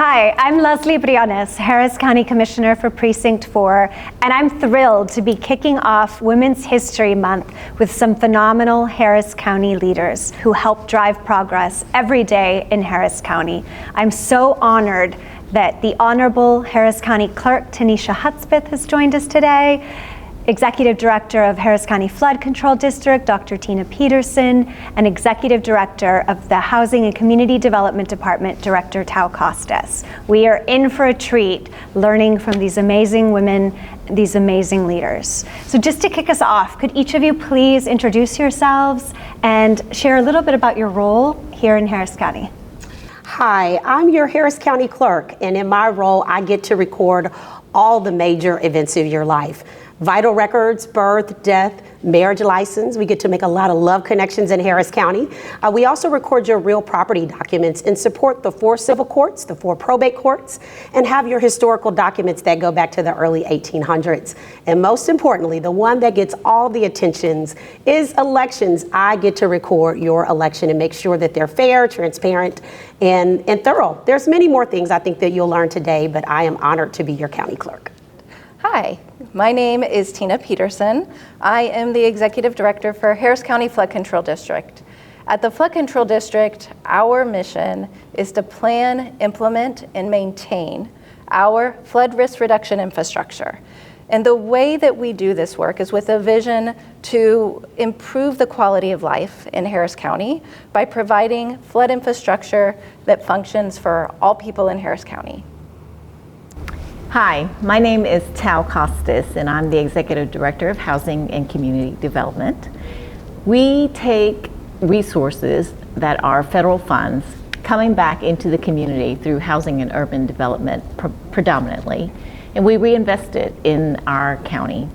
Hi, I'm Lesley Briones, Harris County Commissioner for Precinct 4, and I'm thrilled to be kicking off Women's History Month with some phenomenal Harris County leaders who help drive progress every day in Harris County. I'm so honored that the Honorable Harris County Clerk Teneshia Hudspeth has joined us today, Executive Director of Harris County Flood Control District, Dr. Tina Petersen, and Executive Director of the Housing and Community Development Department, Director Thao Costis. We are in for a treat learning from these amazing women, these amazing leaders. So just to kick us off, could each of you please introduce yourselves and share a little bit about your role here in Harris County? Hi, I'm your Harris County Clerk, and in my role, I get to record all the major events of your life. Vital records, birth, death, marriage license. We get to make a lot of love connections in Harris County. We also record your real property documents and support the 4 civil courts, the 4 probate courts, and have your historical documents that go back to the early 1800s. And most importantly, the one that gets all the attentions is elections. I get to record your election and make sure that they're fair, transparent, and thorough. There's many more things I think that you'll learn today, but I am honored to be your county clerk. Hi, my name is Tina Petersen. I am the Executive Director for Harris County Flood Control District. At the Flood Control District, our mission is to plan, implement, and maintain our flood risk reduction infrastructure. And the way that we do this work is with a vision to improve the quality of life in Harris County by providing flood infrastructure that functions for all people in Harris County. Hi, my name is Thao Costis, and I'm the Executive Director of Housing and Community Development. We take resources that are federal funds coming back into the community through housing and urban development predominantly, and we reinvest it in our county,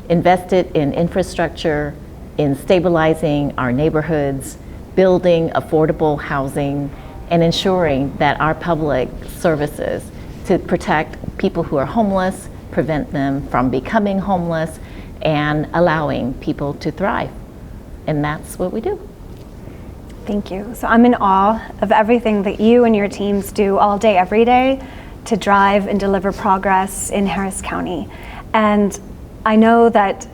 invest it in infrastructure, in stabilizing our neighborhoods, building affordable housing, and ensuring that our public services to protect people who are homeless, prevent them from becoming homeless, and allowing people to thrive. And that's what we do. Thank you. So I'm in awe of everything that you and your teams do all day, every day to drive and deliver progress in Harris County. And I know that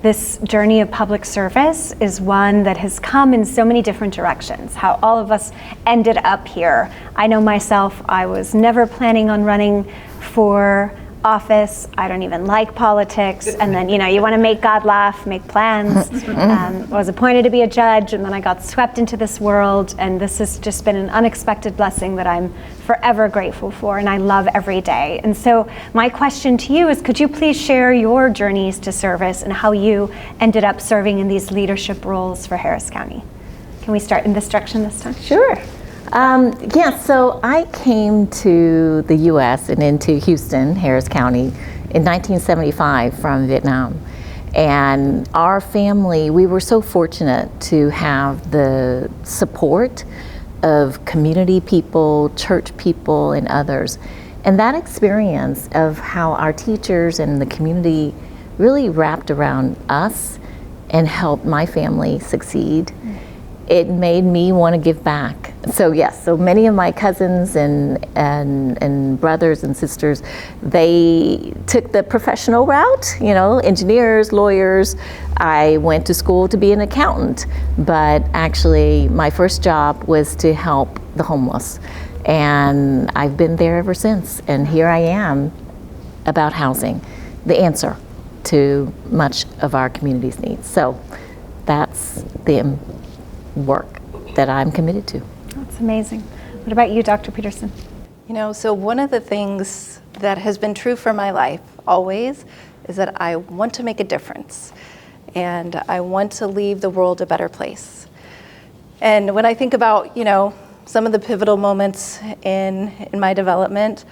this journey of public service is one that has come in so many different directions, how all of us ended up here. I know myself, I was never planning on running for office. I don't even like politics. And then, you want to make God laugh, make plans. I was appointed to be a judge, and then I got swept into this world. And this has just been an unexpected blessing that I'm forever grateful for, and I love every day. And so my question to you is, could you please share your journeys to service and how you ended up serving in these leadership roles for Harris County? Can we start in this direction this time? Sure. So I came to the U.S. and into Houston, Harris County, in 1975 from Vietnam. And our family, we were so fortunate to have the support of community people, church people, and others. And that experience of how our teachers and the community really wrapped around us and helped my family succeed, it made me want to give back. So yes, so many of my cousins and brothers and sisters, they took the professional route, engineers, lawyers. I went to school to be an accountant, but actually my first job was to help the homeless. And I've been there ever since. And here I am about housing, the answer to much of our community's needs. So that's the work that I'm committed to. That's amazing. What about you, Dr. Petersen? So one of the things that has been true for my life always is that I want to make a difference, and I want to leave the world a better place. And when I think about, some of the pivotal moments in my development,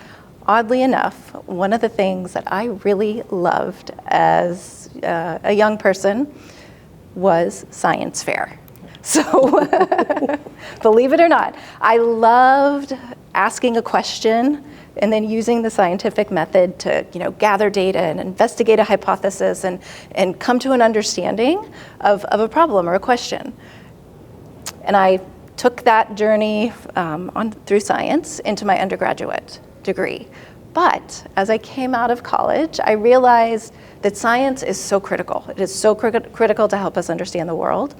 oddly enough, one of the things that I really loved as a young person was science fair. So believe it or not, I loved asking a question and then using the scientific method to gather data and investigate a hypothesis and come to an understanding of a problem or a question. And I took that journey through science into my undergraduate degree. But as I came out of college, I realized that science is so critical. It is so critical to help us understand the world.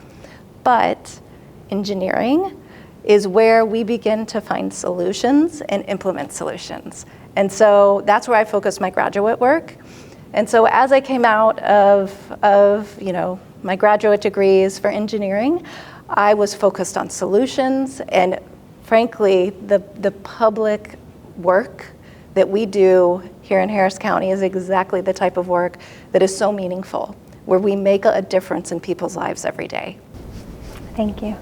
But engineering is where we begin to find solutions and implement solutions. And so that's where I focused my graduate work. And so as I came out of my graduate degrees for engineering, I was focused on solutions, and frankly, the public work that we do here in Harris County is exactly the type of work that is so meaningful, where we make a difference in people's lives every day. Thank you.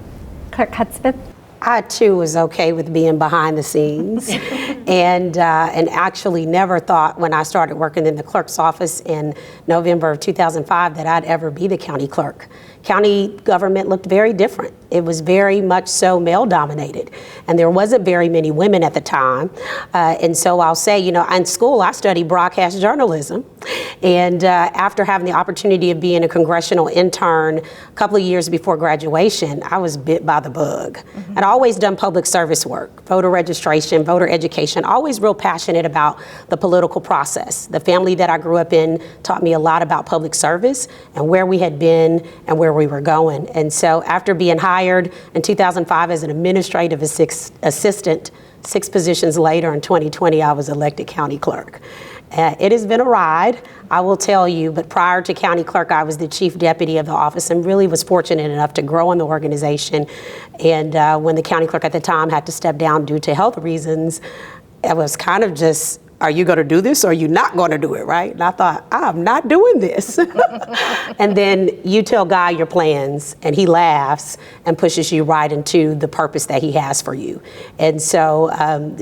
Clerk Hudspeth? I too was okay with being behind the scenes, and actually never thought when I started working in the clerk's office in November of 2005 that I'd ever be the county clerk. County government looked very different. It was very much so male dominated, and there wasn't very many women at the time. And so I'll say, in school I studied broadcast journalism, and after having the opportunity of being a congressional intern a couple of years before graduation, I was bit by the bug. Mm-hmm. I'd always done public service work, voter registration, voter education, always real passionate about the political process. The family that I grew up in taught me a lot about public service and where we had been and where we were going. And so after being hired in 2005 as an administrative assistant, 6 positions later in 2020, I was elected county clerk. It has been a ride, I will tell you, but prior to county clerk, I was the chief deputy of the office and really was fortunate enough to grow in the organization. And when the county clerk at the time had to step down due to health reasons, it was kind of just, are you going to do this or are you not going to do it, right? And I thought, I'm not doing this. And then you tell Guy your plans and he laughs and pushes you right into the purpose that he has for you. And so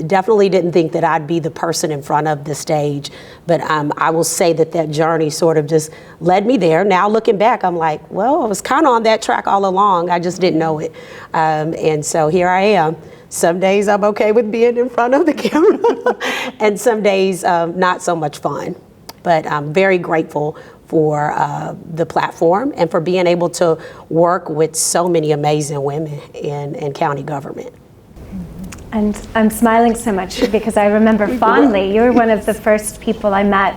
definitely didn't think that I'd be the person in front of the stage, but I will say that journey sort of just led me there. Now looking back, I'm like, well, I was kind of on that track all along. I just didn't know it. And so here I am. Some days I'm okay with being in front of the camera, and some days not so much fun. But I'm very grateful for the platform and for being able to work with so many amazing women in county government. And I'm smiling so much because I remember fondly, you were one of the first people I met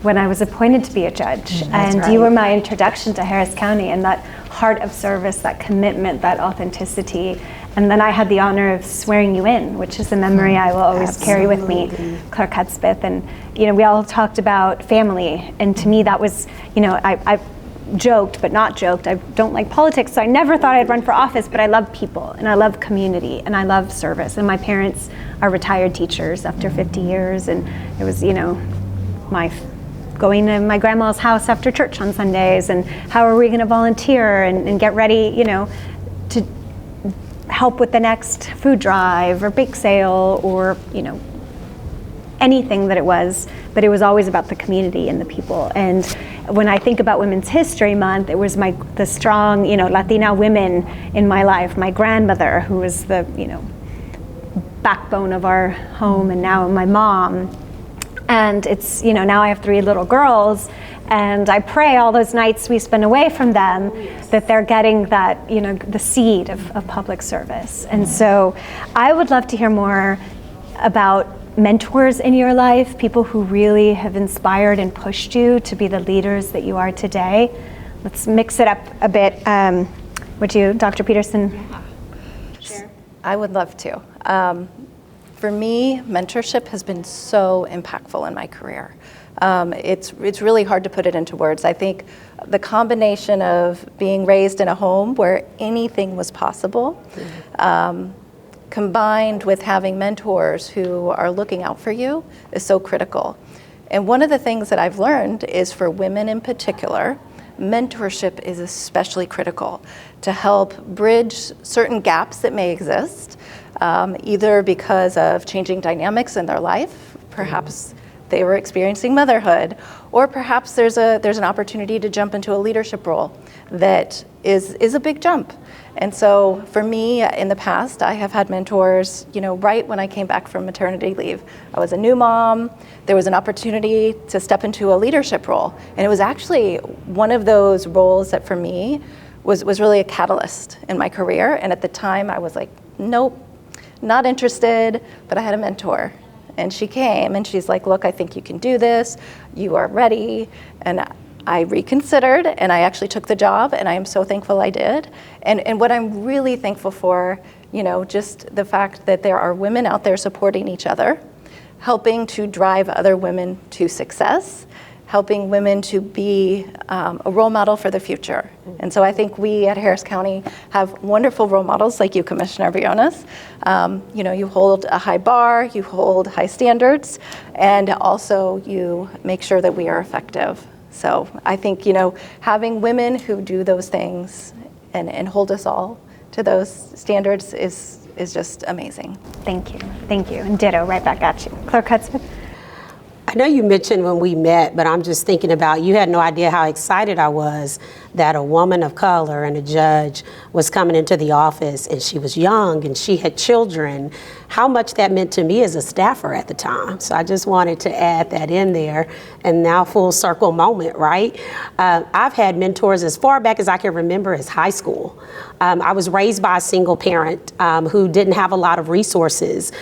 when I was appointed to be a judge. And right. You were my introduction to Harris County, and that heart of service, that commitment, that authenticity. And then I had the honor of swearing you in, which is a memory I will always carry with me, Clerk Hudspeth. And we all talked about family, and to me that was, I joked but not joked. I don't like politics, so I never thought I'd run for office, but I love people and I love community and I love service. And my parents are retired teachers after 50 years, and it was, my going to my grandma's house after church on Sundays, and how are we going to volunteer and get ready, to help with the next food drive or bake sale or, anything that it was, but it was always about the community and the people. And when I think about Women's History Month, it was the strong, Latina women in my life, my grandmother, who was the, backbone of our home, and now my mom. And it's, now I have 3 little girls, and I pray all those nights we spend away from them that they're getting that, the seed of public service. And so I would love to hear more about mentors in your life, people who really have inspired and pushed you to be the leaders that you are today. Let's mix it up a bit. Would you, Dr. Petersen? Sure. I would love to. For me, mentorship has been so impactful in my career. It's really hard to put it into words. I think the combination of being raised in a home where anything was possible, combined with having mentors who are looking out for you, is so critical. And one of the things that I've learned is, for women in particular, mentorship is especially critical to help bridge certain gaps that may exist, either because of changing dynamics in their life, perhaps they were experiencing motherhood, or perhaps there's an opportunity to jump into a leadership role that is a big jump. And so for me, in the past, I have had mentors, right when I came back from maternity leave. I was a new mom. There was an opportunity to step into a leadership role. And it was actually one of those roles that for me was really a catalyst in my career. And at the time I was like, nope, not interested, but I had a mentor. And she came and she's like, look, I think you can do this. You are ready. And I reconsidered and I actually took the job, and I am so thankful I did. And what I'm really thankful for, just the fact that there are women out there supporting each other, helping to drive other women to success, helping women to be a role model for the future. And so I think we at Harris County have wonderful role models like you, Commissioner Briones. You hold a high bar, you hold high standards, and also you make sure that we are effective. So I think, having women who do those things and hold us all to those standards is just amazing. Thank you. Thank you. And ditto, right back at you. Clerk Hudspeth. I know you mentioned when we met, but I'm just thinking about, you had no idea how excited I was that a woman of color and a judge was coming into the office, and she was young and she had children, how much that meant to me as a staffer at the time. So I just wanted to add that in there. And now full circle moment, right? I've had mentors as far back as I can remember as high school. I was raised by a single parent who didn't have a lot of resources.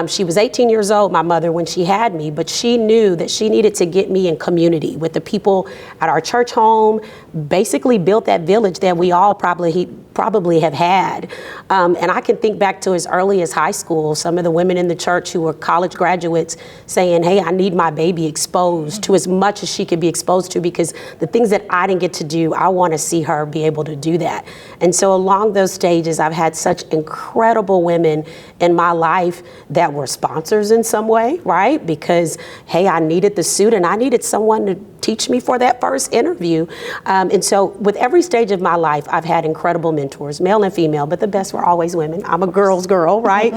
She was 18 years old, my mother, when she had me, but she knew that she needed to get me in community with the people at our church home, basically built that village that we all probably have had. And I can think back to as early as high school, some of the women in the church who were college graduates saying, hey, I need my baby exposed to as much as she could be exposed to, because the things that I didn't get to do, I want to see her be able to do that. And so along those stages, I've had such incredible women in my life that were sponsors in some way, right? Because, hey, I needed the suit and I needed someone to teach me for that first interview. And so with every stage of my life, I've had incredible mentors, male and female, but the best were always women. I'm a girl's girl, right?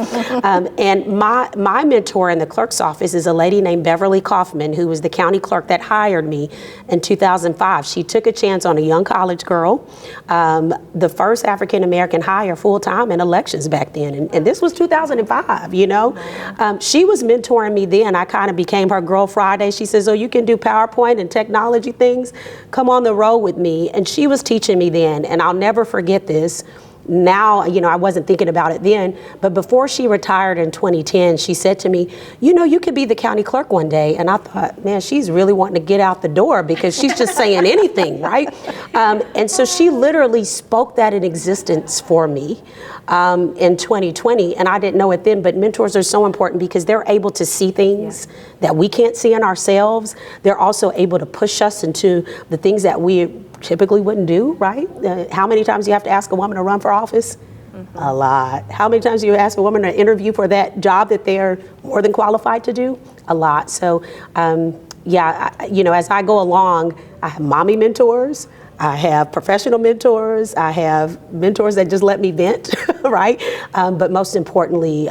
And my mentor in the clerk's office is a lady named Beverly Kaufman, who was the county clerk that hired me in 2005. She took a chance on a young college girl, the first African-American hire full-time in elections back then. And this was 2005, She was mentoring me then. I kind of became her girl Friday. She says, oh, you can do PowerPoint and technology things, come on the road with me. And she was teaching me then, and I'll never forget this. Now, I wasn't thinking about it then, but before she retired in 2010, she said to me, you could be the county clerk one day. And I thought, man, she's really wanting to get out the door, because she's just saying anything, right? And so she literally spoke that in existence for me in 2020. And I didn't know it then, but mentors are so important because they're able to see things that we can't see in ourselves. They're also able to push us into the things that we typically wouldn't do, right? How many times do you have to ask a woman to run for office? Mm-hmm. A lot. How many times do you ask a woman to interview for that job that they're more than qualified to do? A lot. So, as I go along, I have mommy mentors, I have professional mentors, I have mentors that just let me vent, right? But most importantly,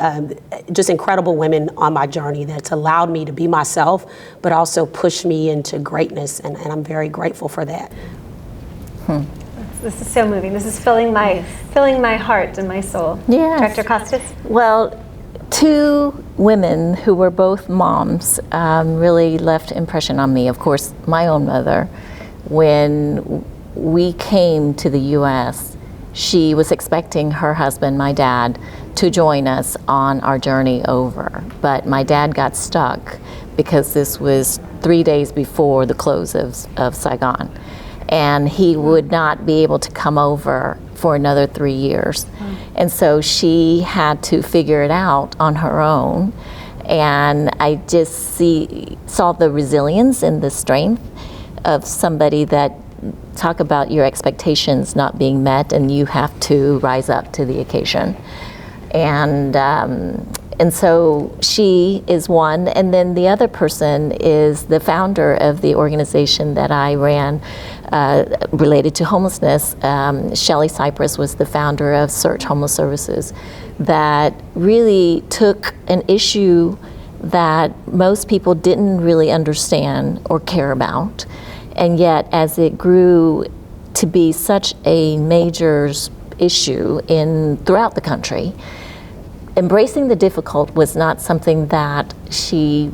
just incredible women on my journey that's allowed me to be myself, but also push me into greatness, and I'm very grateful for that. This is so moving. This is filling my heart and my soul. Yes. Director Costis? Well, two women who were both moms really left impression on me. Of course, my own mother. When we came to the U.S., she was expecting her husband, my dad, to join us on our journey over. But my dad got stuck because this was 3 days before the close of Saigon. And he would not be able to come over for another 3 years. And so she had to figure it out on her own. And I just saw the resilience and the strength of somebody that talk about your expectations not being met, and you have to rise up to the occasion. And so she is one, and then the other person is the founder of the organization that I ran related to homelessness. Shelley Cypress was the founder of Search Homeless Services, that really took an issue that most people didn't really understand or care about, and yet as it grew to be such a major issue throughout the country, embracing the difficult was not something that she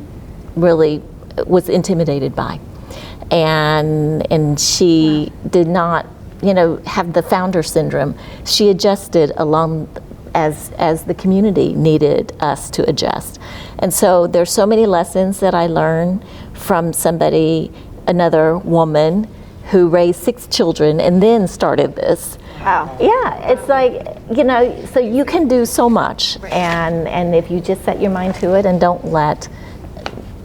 really was intimidated by. And she did not, have the founder syndrome. She adjusted along as the community needed us to adjust. And so there's so many lessons that I learned from another woman who raised 6 children and then started this. Wow. Yeah, it's like, so you can do so much, and if you just set your mind to it and don't let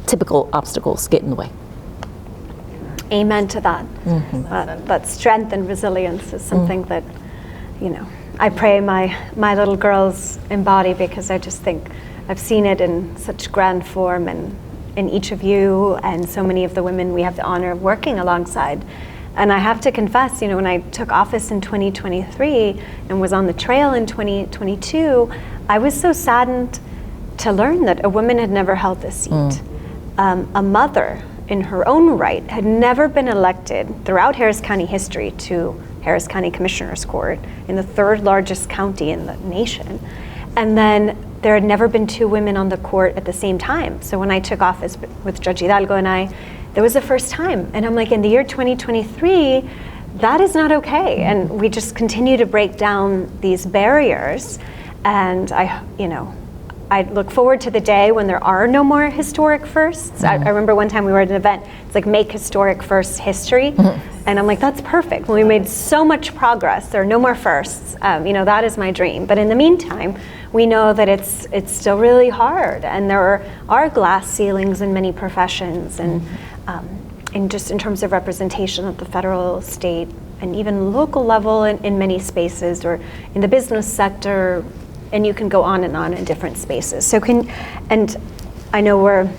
typical obstacles get in the way. Amen to that. That strength and resilience is something that, I pray my little girls embody, because I just think I've seen it in such grand form and in each of you and so many of the women we have the honor of working alongside. And I have to confess, when I took office in 2023 and was on the trail in 2022, I was so saddened to learn that a woman had never held this seat. A mother in her own right had never been elected throughout Harris County history to Harris County Commissioner's Court in the 3rd largest county in the nation. And then there had never been 2 women on the court at the same time. So when I took office with Judge Hidalgo and I, there was the first time. And I'm like, in the year 2023, that is not okay. And we just continue to break down these barriers. And I look forward to the day when there are no more historic firsts. I remember one time we were at an event, it's like make historic first history. And I'm like, that's perfect. When we made so much progress, there are no more firsts. That is my dream. But in the meantime, we know that it's still really hard, and there are glass ceilings in many professions, and just in terms of representation at the federal, state, and even local level in many spaces, or in the business sector, and you can go on in different spaces. And I know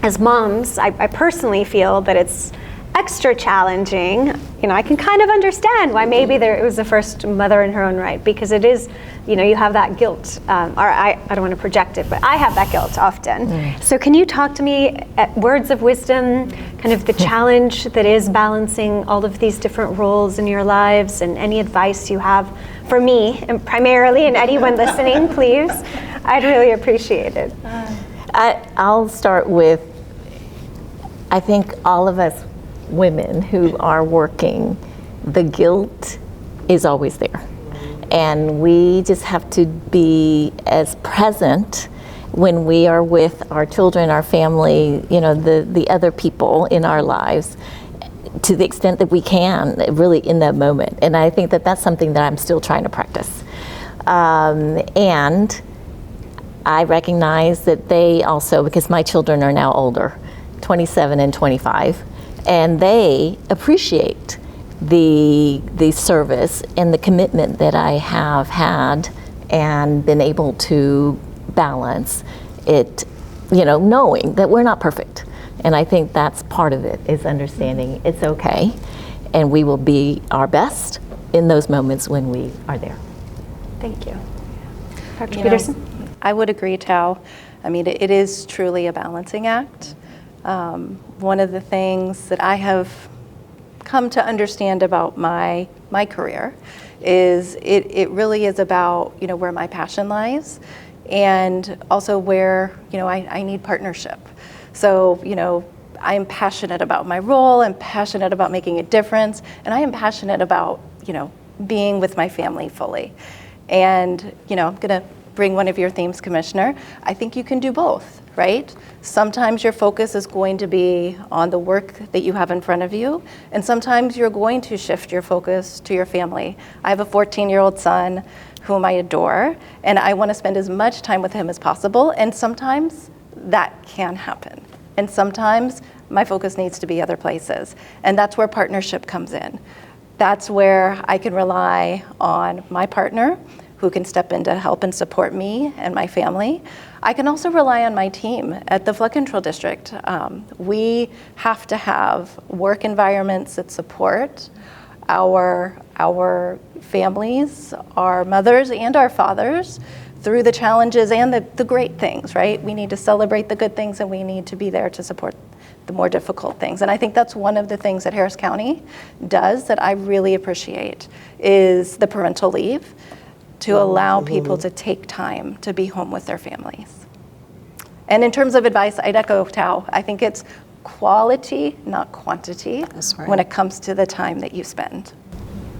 as moms, I personally feel that it's extra challenging. I can kind of understand why maybe it was the first mother in her own right, because it is, you have that guilt, or I don't want to project it, but I have that guilt often. So can you talk to me at words of wisdom, kind of the challenge that is balancing all of these different roles in your lives, and any advice you have for me, and primarily, and anyone listening, please? I'd really appreciate it. I'll start with, I think all of us women who are working, the guilt is always there. And we just have to be as present when we are with our children, our family, the other people in our lives, to the extent that we can, really in that moment. And I think that that's something that I'm still trying to practice. And I recognize that they also, because my children are now older, 27 and 25, and they appreciate the service and the commitment that I have had and been able to balance it, knowing that we're not perfect. And I think that's part of it, is understanding it's okay, and we will be our best in those moments when we are there. Thank you. Dr. Petersen? I would agree, Thao. It is truly a balancing act. One of the things that I have come to understand about my career is it really is about where my passion lies, and also where I need partnership. So I am passionate about my role, I'm passionate about making a difference, and I am passionate about being with my family fully. And I'm gonna bring one of your themes, Commissioner. I think you can do both, right? Sometimes your focus is going to be on the work that you have in front of you, and sometimes you're going to shift your focus to your family. I have a 14-year-old son whom I adore, and I want to spend as much time with him as possible, and sometimes that can happen. And sometimes my focus needs to be other places, and that's where partnership comes in. That's where I can rely on my partner, who can step in to help and support me and my family. I can also rely on my team at the Flood Control District. We have to have work environments that support our families, our mothers and our fathers, through the challenges and the great things, right? We need to celebrate the good things, and we need to be there to support the more difficult things. And I think that's one of the things that Harris County does that I really appreciate, is the parental leave, to allow people to take time to be home with their families. And in terms of advice, I'd echo Thao. I think it's quality, not quantity, That's right, when it comes to the time that you spend.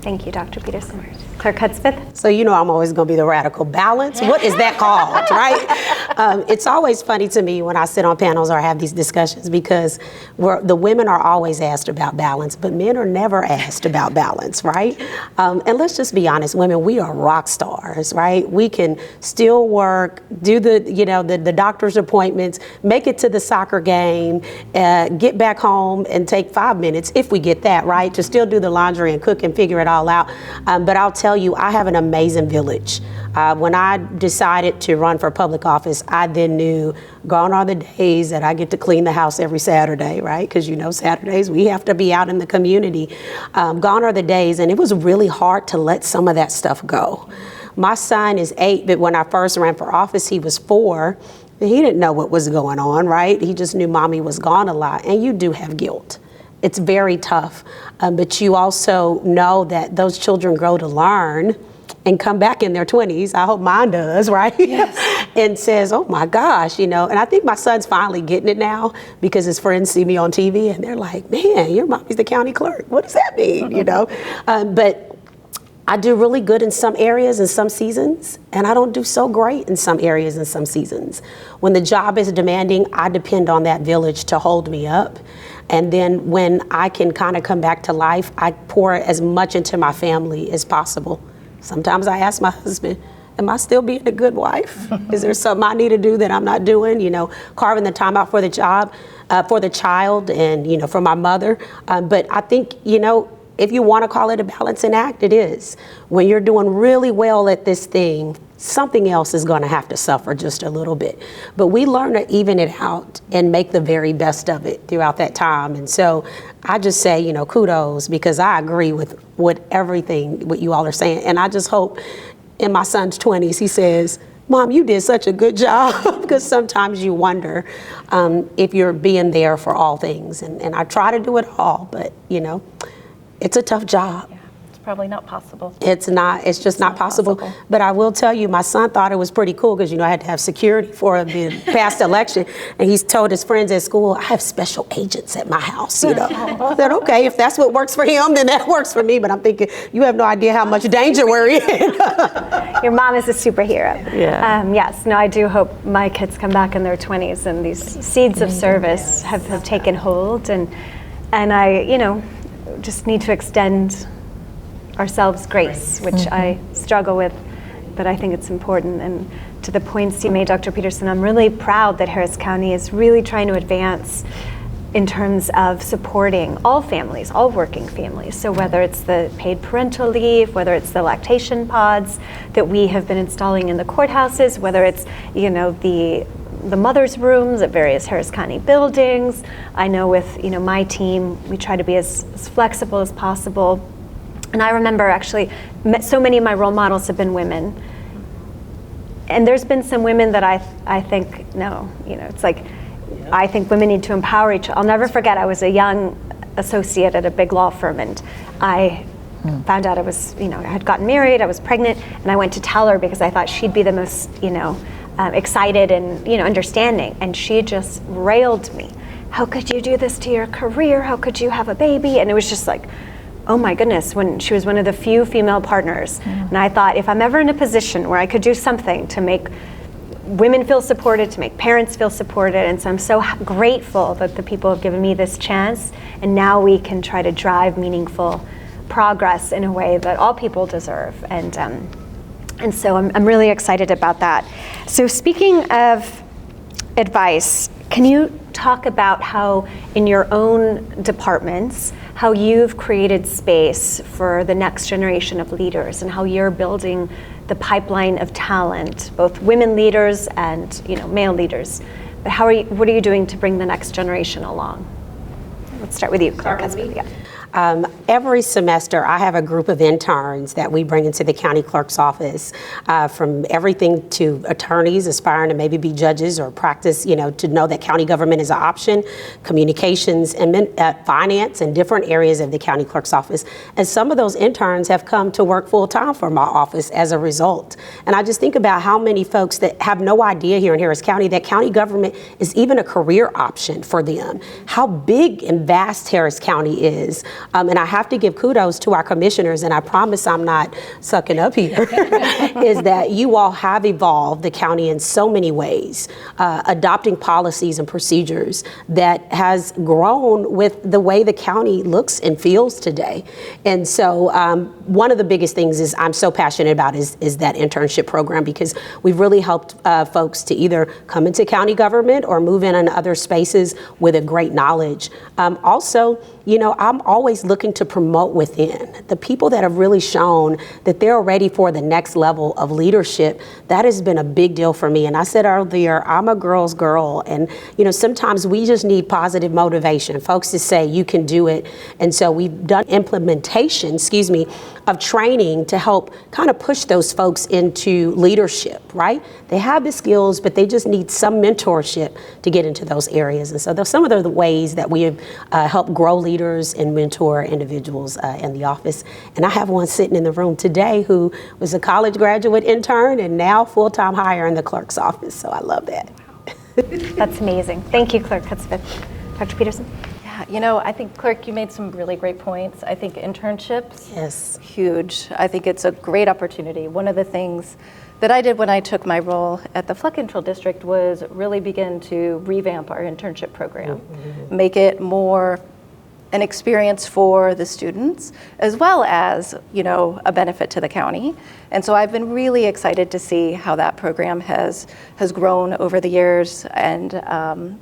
Thank you, Dr. Petersen. Clerk Hudspeth? So you know I'm always going to be the radical. Balance? What is that called, right? It's always funny to me when I sit on panels or have these discussions because the women are always asked about balance, but men are never asked about balance, right? And let's just be honest, women, we are rock stars, right? We can still work, do the doctor's appointments, make it to the soccer game, get back home and take 5 minutes, if we get that, right? To still do the laundry and cook and figure it all out. But I'll tell you, I have an amazing village. When I decided to run for public office, I then knew gone are the days that I get to clean the house every Saturday, right? Because Saturdays we have to be out in the community. Gone are the days, and it was really hard to let some of that stuff go. My son is 8, but when I first ran for office, he was 4. He didn't know what was going on, right? He just knew mommy was gone a lot, and you do have guilt. It's very tough, but you also know that those children grow to learn and come back in their 20s. I hope mine does, right? Yes. And says, oh my gosh, and I think my son's finally getting it now because his friends see me on TV and they're like, man, your mommy's the county clerk. What does that mean, But I do really good in some areas and some seasons, and I don't do so great in some areas and some seasons. When the job is demanding, I depend on that village to hold me up. And then when I can kind of come back to life, I pour as much into my family as possible. Sometimes I ask my husband, am I still being a good wife? Is there something I need to do that I'm not doing? Carving the time out for the job, for the child and, for my mother. But I think, if you want to call it a balancing act, it is. When you're doing really well at this thing, something else is going to have to suffer just a little bit. But we learn to even it out and make the very best of it throughout that time. And so I just say, kudos, because I agree with what you all are saying. And I just hope in my son's 20s, he says, Mom, you did such a good job, because sometimes you wonder if you're being there for all things. And I try to do it all, but, it's a tough job. Yeah, it's probably not possible. It's just not possible. But I will tell you, my son thought it was pretty cool because, I had to have security for the past election. And he's told his friends at school, I have special agents at my house, I said, okay, if that's what works for him, then that works for me. But I'm thinking, you have no idea how much danger we're in. Your mom is a superhero. Yeah. Yes, no, I do hope my kids come back in their 20s and these seeds of service have taken hold. And I, just need to extend ourselves grace, which I struggle with, but I think it's important. And to the points you made, Dr. Petersen, I'm really proud that Harris County is really trying to advance in terms of supporting all families, all working families. So whether it's the paid parental leave, whether it's the lactation pods that we have been installing in the courthouses, whether it's, the mother's rooms at various Harris County buildings. I know with my team, we try to be as flexible as possible. And I remember actually, so many of my role models have been women. And there's been some women that I think, no, it's like, I think women need to empower each other. I'll never forget, I was a young associate at a big law firm, and I found out I was, I had gotten married, I was pregnant, and I went to tell her because I thought she'd be the most, excited and understanding, and she just railed me. How could you do this to your career? How could you have a baby? And it was just like, oh my goodness, when she was one of the few female partners. And I thought, if I'm ever in a position where I could do something to make women feel supported, to make parents feel supported, and so I'm so grateful that the people have given me this chance, and now we can try to drive meaningful progress in a way that all people deserve. And so I'm really excited about that. So speaking of advice, can you talk about how in your own departments, how you've created space for the next generation of leaders and how you're building the pipeline of talent, both women leaders and male leaders? But what are you doing to bring the next generation along? Let's start with you, Clerk Hudspeth. Yeah. Every semester, I have a group of interns that we bring into the county clerk's office, from everything to attorneys aspiring to maybe be judges or practice, to know that county government is an option, communications, and finance, and different areas of the county clerk's office. And some of those interns have come to work full time for my office as a result. And I just think about how many folks that have no idea here in Harris County that county government is even a career option for them. How big and vast Harris County is. And I have to give kudos to our commissioners, and I promise I'm not sucking up here, is that you all have evolved the county in so many ways, adopting policies and procedures that has grown with the way the county looks and feels today. And so one of the biggest things is I'm so passionate about is that internship program, because we've really helped folks to either come into county government or move in other spaces with a great knowledge. Also, you know, I'm always looking to promote within the people that have really shown that they're ready for the next level of leadership. That has been a big deal for me. And I said earlier, I'm a girl's girl. And, you know, sometimes we just need positive motivation, folks to say you can do it. And so we've done implementation, of training to help kind of push those folks into leadership, right? They have the skills, but they just need some mentorship to get into those areas. And so those some of the ways that we have helped grow leaders and mentor individuals in the office. And I have one sitting in the room today who was a college graduate intern and now full-time hire in the clerk's office. So I love that. That's amazing. Thank you, Clerk Hudspeth. Dr. Petersen? Yeah, you know, I think, Clerk, you made some really great points. I think internships, Yes. huge. I think it's a great opportunity. One of the things that I did when I took my role at the Flood Control District was really begin to revamp our internship program, make it more an experience for the students, as well as, you know, a benefit to the county. And so I've been really excited to see how that program has grown over the years and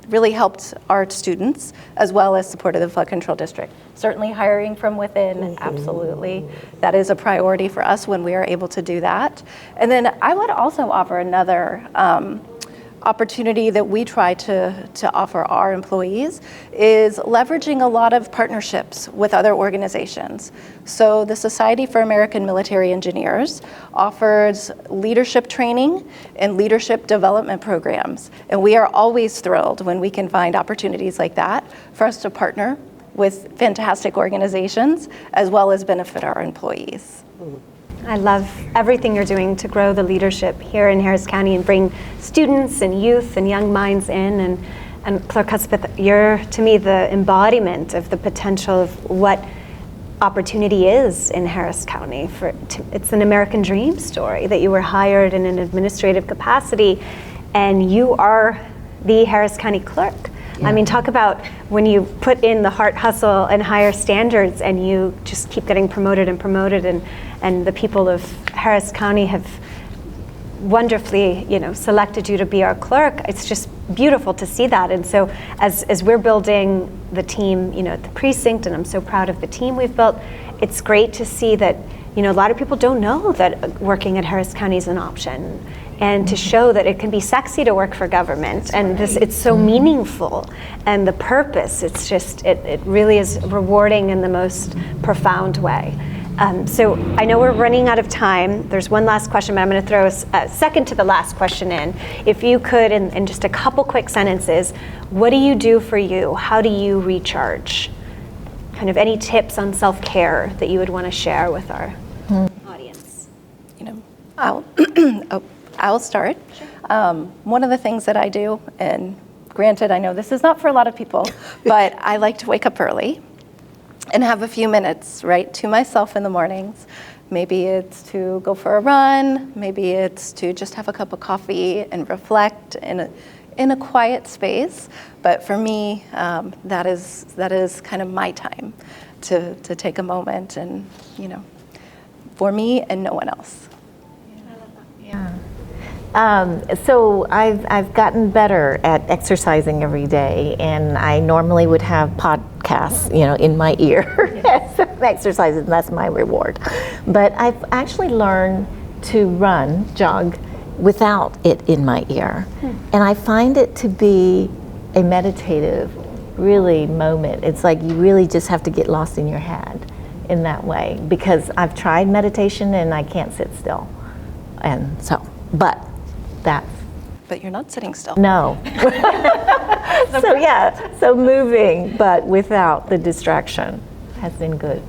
really helped our students, as well as supported the Flood Control District. Certainly hiring from within, absolutely. That is a priority for us when we are able to do that. And then I would also offer another opportunity that we try to offer our employees is leveraging a lot of partnerships with other organizations. So the Society for American Military Engineers offers leadership training and leadership development programs. And we are always thrilled when we can find opportunities like that for us to partner with fantastic organizations as well as benefit our employees. I love everything you're doing to grow the leadership here in Harris County and bring students and youth and young minds in. And Clerk Hudspeth, you're, to me, the embodiment of the potential of what opportunity is in Harris County. It's an American dream story that you were hired in an administrative capacity and you are the Harris County clerk. Yeah. I mean, talk about when you put in the heart, hustle, and higher standards and you just keep getting promoted and promoted, and the people of Harris County have wonderfully, you know, selected you to be our clerk. It's just beautiful to see that. And so as we're building the team, you know, at the precinct, and I'm so proud of the team we've built, it's great to see that, you know, a lot of people don't know that working at Harris County is an option. And to show that it can be sexy to work for government, and it's so meaningful, and the purpose, it's just, it really is rewarding in the most profound way. So I know we're running out of time. There's one last question, but I'm going to throw a second to the last question in. If you could, in just a couple quick sentences, what do you do for you? How do you recharge? Kind of any tips on self-care that you would want to share with our audience? You know, I'll start. Sure. One of the things that I do, and granted, I know this is not for a lot of people, but I like to wake up early and have a few minutes, right, to myself in the mornings. Maybe it's to go for a run, maybe it's to just have a cup of coffee and reflect in a quiet space. But for me, that is kind of my time to take a moment and, you know, for me and no one else. Yeah. So I've gotten better at exercising every day, and I normally would have podcasts, you know, in my ear as I'm exercising, and that's my reward. But I've actually learned to jog, without it in my ear. And I find it to be a meditative, really, moment. It's like you really just have to get lost in your head in that way, because I've tried meditation and I can't sit still. And so, but you're not sitting still. No. So moving, but without the distraction has been good.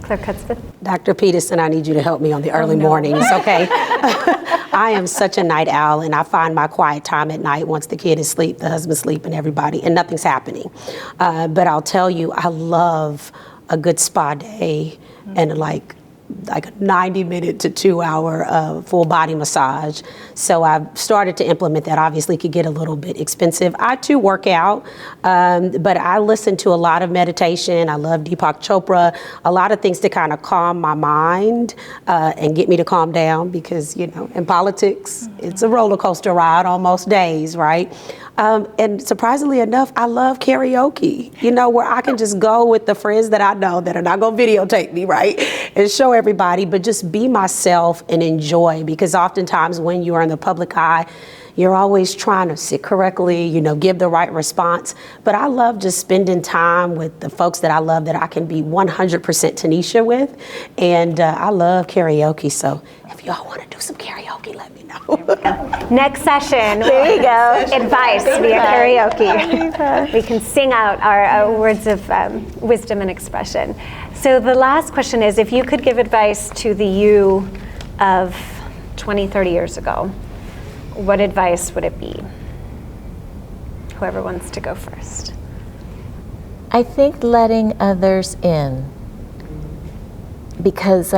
Clerk Hudspeth? Dr. Petersen, I need you to help me on the early mornings, okay? I am such a night owl, and I find my quiet time at night once the kid is asleep, the husband's asleep, and everybody, and nothing's happening. But I'll tell you, I love a good spa day and like a 90-minute to 2-hour full body massage. So I've started to implement that. Obviously, it could get a little bit expensive. I too work out, but I listen to a lot of meditation. I love Deepak Chopra, a lot of things to kind of calm my mind and get me to calm down because, you know, in politics, it's a roller coaster ride on most days, right? And surprisingly enough, I love karaoke, you know, where I can just go with the friends that I know that are not gonna videotape me, right? And show everybody, but just be myself and enjoy, because oftentimes when you are in the public eye, you're always trying to sit correctly, you know, give the right response. But I love just spending time with the folks that I love that I can be 100% Teneshia with. And I love karaoke. So if y'all want to do some karaoke, let me know. Next session, there you go. Advice via karaoke. We can sing out our words of wisdom and expression. So the last question is, if you could give advice to the you of 20, 30 years ago, what advice would it be? Whoever wants to go first. I think letting others in, because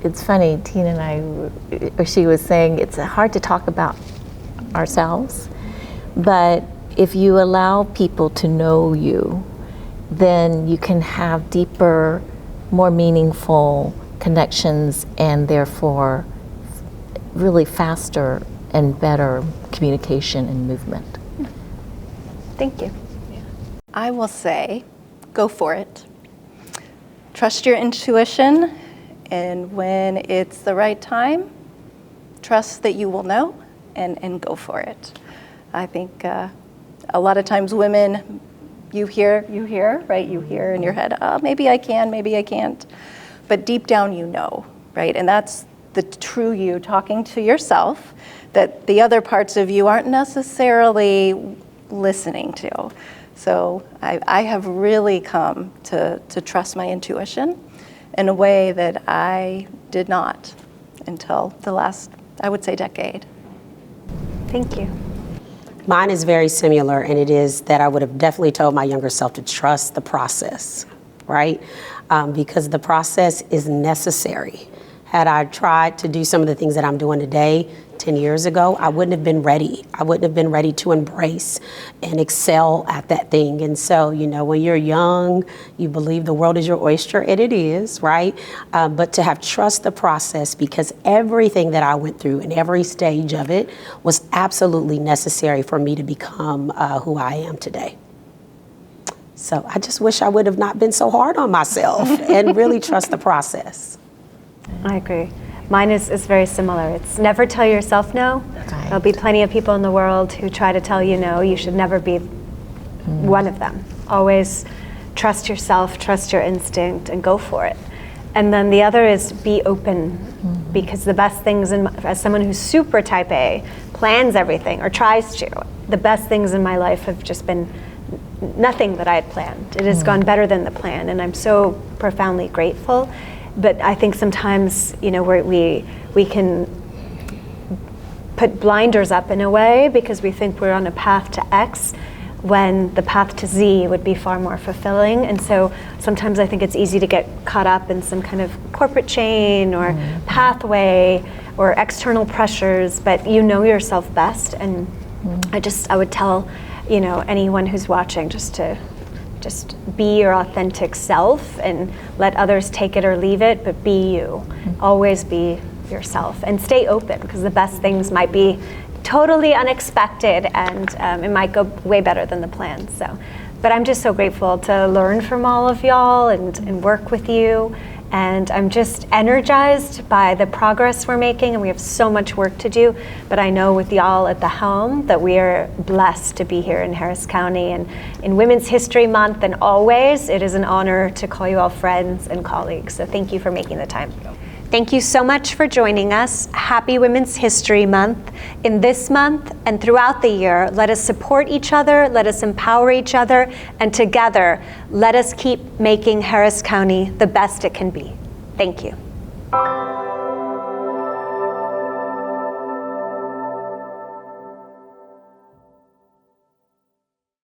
it's funny, Tina and I, she was saying it's hard to talk about ourselves, but if you allow people to know you, then you can have deeper, more meaningful connections and therefore really faster and better communication and movement. Thank you. I will say, go for it. Trust your intuition, and when it's the right time, trust that you will know and go for it. I think a lot of times women, you hear, right? You hear in your head, oh, maybe I can, maybe I can't. But deep down you know, right? And that's the true you talking to yourself that the other parts of you aren't necessarily listening to. So I have really come to trust my intuition in a way that I did not until the last, I would say, decade. Thank you. Mine is very similar, and it is that I would have definitely told my younger self to trust the process, right? Because the process is necessary. Had I tried to do some of the things that I'm doing today 10 years ago, I wouldn't have been ready. I wouldn't have been ready to embrace and excel at that thing. And so, you know, when you're young, you believe the world is your oyster, and it is, right? But to have trust the process, because everything that I went through and every stage of it was absolutely necessary for me to become who I am today. So I just wish I would have not been so hard on myself and really trust the process. I agree. Mine is very similar. It's never tell yourself no. Right. There'll be plenty of people in the world who try to tell you no. You should never be one of them. Always trust yourself, trust your instinct, and go for it. And then the other is be open, because the best things, as someone who's super type A, plans everything or tries to, the best things in my life have just been nothing that I had planned. It has gone better than the plan, and I'm so profoundly grateful. But I think sometimes, you know, we can put blinders up in a way because we think we're on a path to X when the path to Z would be far more fulfilling. And so sometimes I think it's easy to get caught up in some kind of corporate chain or pathway or external pressures, but you know yourself best. And I would tell, you know, anyone who's watching just be your authentic self and let others take it or leave it, but be you. Always be yourself and stay open, because the best things might be totally unexpected and it might go way better than the plan. So, but I'm just so grateful to learn from all of y'all and work with you. And I'm just energized by the progress we're making, and we have so much work to do. But I know with y'all at the helm that we are blessed to be here in Harris County. And in Women's History Month and always, it is an honor to call you all friends and colleagues. So thank you for making the time. Thank you so much for joining us. Happy Women's History Month. In this month and throughout the year, let us support each other, let us empower each other, and together, let us keep making Harris County the best it can be. Thank you.